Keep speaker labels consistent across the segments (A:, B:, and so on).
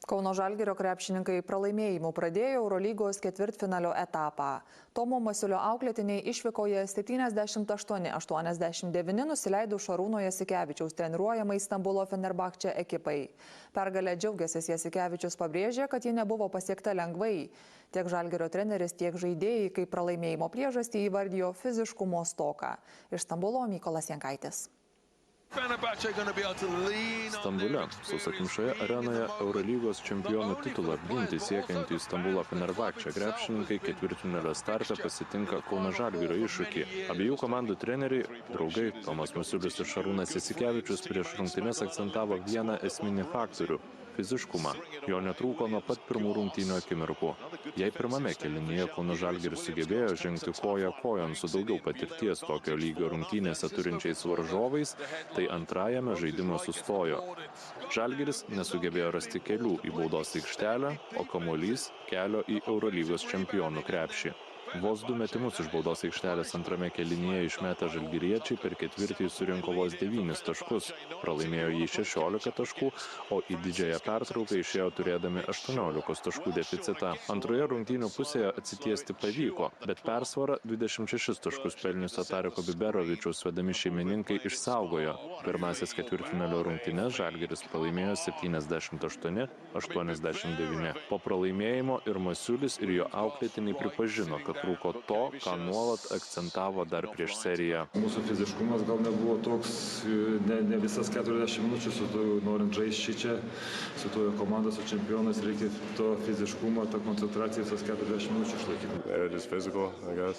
A: Kauno Žalgirio krepšininkai pralaimėjimų pradėjo Eurolygos ketvirtfinalio etapą. Tomo Masiulio auklėtiniai išvykoje 78-89 nusileido Šarūno Jasikevičiaus treniruojamai Stambulo Fenerbahče ekipai. Pergalę džiaugiasi Jasikevičius pabrėžė, kad ji nebuvo pasiekta lengvai. Tiek Žalgirio treneris, tiek žaidėjai, kaip pralaimėjimo priežastį įvardijo fiziškumo stoką. Iš Stambulo Mykolas Jankaitis.
B: Stambule, sausakimšoje arenoje Eurolygos čempionų titulą apginti siekiantį Stambulo Fenerbahče krepšininkai ketvirtfinalio starte pasitinka Kauno Žalgirio iššūkį. Abiejų komandų treneriai, draugai Tomas Masiulis ir Šarūnas Jasikevičius prieš rungtynes akcentavo vieną esminį faktorių – fiziškumą. Jo netrūko nuo pat pirmų rungtynių akimirkų. Jei pirmame kėlinyje Kauno Žalgiris sugebėjo žengti koja kojon su daugiau patirties tokio lygio rungtynėse turinčiais varžovais, tai antrajame žaidimo sustojo. Žalgiris nesugebėjo rasti kelių į baudos aikštelę, o kamuolys kelio į Eurolygos čempionų krepšį. Vos 2 metimus iš baudos aikštelės antrame kėlinyje išmetę žalgiriečiai per ketvirtį surinko vos 9 taškus, pralaimėjo jį 16 taškų, o į didžiąją pertrauką išėjo turėdami 18 taškų deficitą. Antroje rungtynių pusėje atsitiesti pavyko, bet persvarą 26 taškus pelniusio Tareko Biberovičiaus vedami šeimininkai išsaugojo. Pirmasis ketvirtfinalio rungtynes Žalgiris pralaimėjo 78-89. Po pralaimėjimo ir Masiulis ir jo auklėtiniai pripažino, kad trūko to, ką nuolat akcentavo dar prieš seriją.
C: Mūsų fiziškumas gal nebuvo toks, ne visas 40 minučių, norint žaisti čia, su tojo komanda, su čempionas, reikia to fiziškumo, to koncentraciją visas 40 minučių išlaikyti.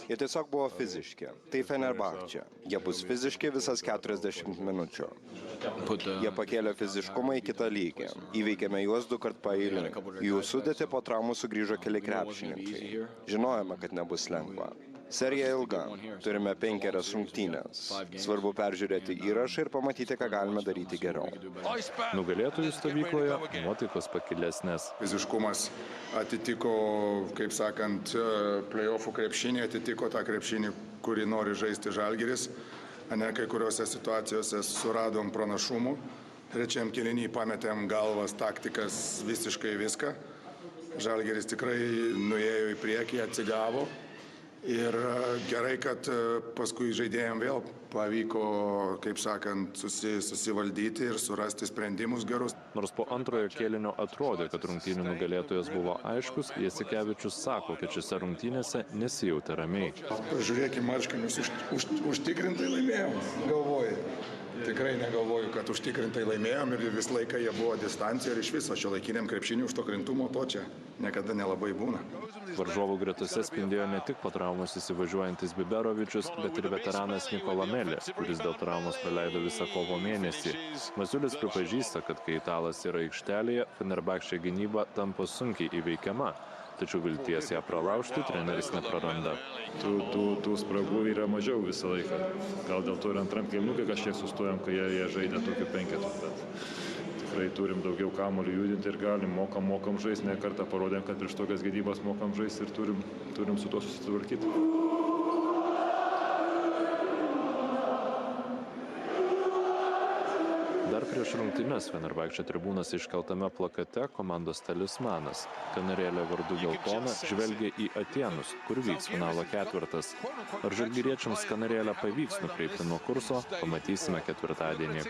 D: Jie tiesiog buvo fiziški. Tai Fenerbahče. Jie bus fiziški visas 40 minučių. Jie pakėlė fiziškumą į kitą lygį. Įveikėme juos 2 kart paeiliui. Jų sudėtį po traumų sugrįžo keli krepšininkai. Žinojome, kad nebus lengva. Serija ilga. Turime 5 rungtynes. Svarbu peržiūrėti įrašą ir pamatyti, ką galime daryti geriau.
B: Nugalėtojų stovykloje nuotaikos pakilesnės.
E: Fiziškumas atitiko, kaip sakant, play-offų krepšinį, atitiko tą krepšinį, kurį nori žaisti Žalgiris. Kai kuriuose situacijose suradom pranašumų. Trečiam kėliny pametėm galvas, taktikas, visiškai viską. Žalgiris tikrai nuėjo į priekį, atsigavo. Ir gerai, kad paskui žaidėjams vėl pavyko, kaip sakant, susivaldyti ir surasti sprendimus gerus.
B: Nors po antrojo kėlinio atrodė, kad rungtynių nugalėtojas buvo aiškus, Jasikevičius sako, kad šiose rungtynėse nesijautė ramiai.
E: Pažiūrėkime marškinius, užtikrintai laimėjom, galvoju. Tikrai negalvoju, kad užtikrintai laimėjom ir visą laiką jie buvo distancija ir iš viso šiuolaikiniam krepšiniui užtikrintumo to čia niekada nelabai būna.
B: Varžovų gretose spindėjo ne tik po traumos įsivažiuojantis Biberovičius, bet ir veteranas Nikola Melė, kuris dėl traumos praleido visą kovo mėnesį. Masiulis pripažįsta, kad kai italas yra aikštelėje, Fenerbahče gynyba tampa sunkiai įveikiama. Tačiau vilties ją pralaužti treneris nepraranda.
C: Tų spragų yra mažiau visą laiką. Gal dėl to ir antram kėlinukai kažkiek sustojom, kai jie žaidė tokiu penketu. Bet tikrai turim daugiau kamuolių judinti ir galim, mokam žaisti. Ne kartą parodėm, kad prieš tokias gynybas mokam žaisti ir turim su to susitvarkyti.
B: Dar prieš rungtynes Fenerbahče tribūnas iškeltame plakate komandos talismanas. Kanarėlė vardu Geltona žvelgia į Atėnus, kur vyks finalo ketvirtas. Ar žalgiriečiams kanarėlę pavyks nukreipti nuo kurso, pamatysime ketvirtadienį.